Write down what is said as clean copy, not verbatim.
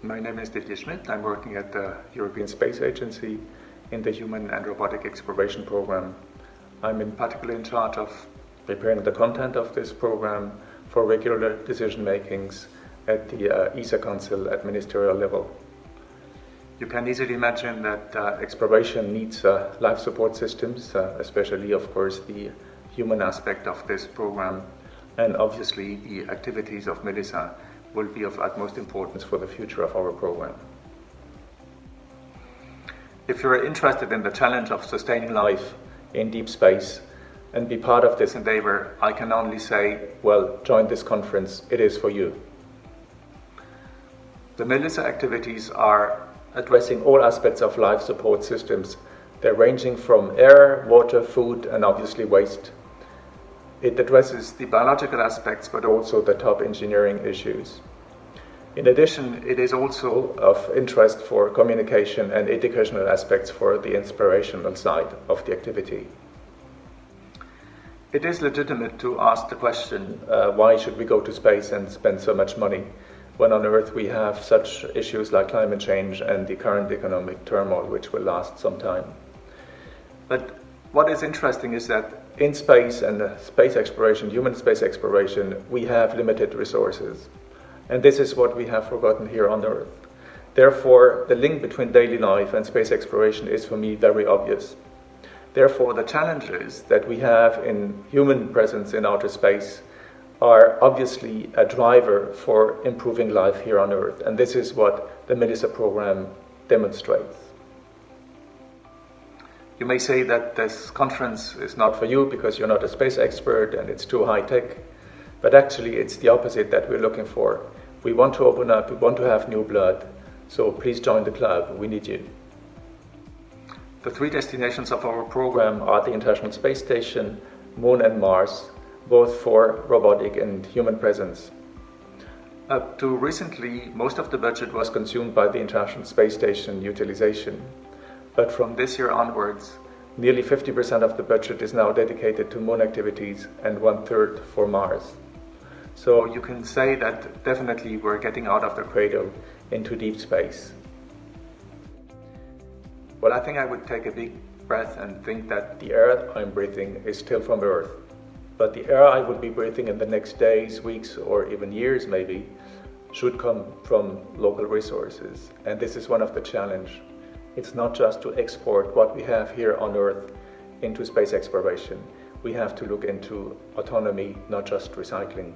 My name is Didier Schmitt. I'm working at the European Space Agency in the Human and Robotic Exploration Program. I'm in particular in charge of preparing the content of this program for regular decision makings at the ESA Council at ministerial level. You can easily imagine that exploration needs life support systems, especially of course the human aspect of this program, and obviously the activities of MELiSSA will be of utmost importance for the future of our program. If you're interested in the challenge of sustaining life in deep space and be part of this endeavor, I can only say, well, join this conference, it is for you. The MELiSSA activities are addressing all aspects of life support systems. They're ranging from air, water, food, and obviously waste. It addresses the biological aspects, but also the top engineering issues. In addition, it is also of interest for communication and educational aspects for the inspirational side of the activity. It is legitimate to ask the question, why should we go to space and spend so much money when on Earth we have such issues like climate change and the current economic turmoil, which will last some time. But what is interesting is that in space and space exploration, human space exploration, we have limited resources. And this is what we have forgotten here on Earth. Therefore, the link between daily life and space exploration is for me very obvious. Therefore, the challenges that we have in human presence in outer space are obviously a driver for improving life here on Earth. And this is what the MELiSSA program demonstrates. You may say that this conference is not for you because you're not a space expert and it's too high tech, but actually it's the opposite that we're looking for. We want to open up, we want to have new blood, so please join the club, we need you. The three destinations of our program are the International Space Station, Moon and Mars, both for robotic and human presence. Up to recently, most of the budget was consumed by the International Space Station utilization. But from this year onwards, nearly 50% of the budget is now dedicated to Moon activities and 1/3 for Mars. So you can say that definitely we're getting out of the cradle into deep space. Well, I think I would take a big breath and think that the air I'm breathing is still from Earth. But the air I would be breathing in the next days, weeks, or even years maybe, should come from local resources. And this is one of the challenges. It's not just to export what we have here on Earth into space exploration. We have to look into autonomy, not just recycling.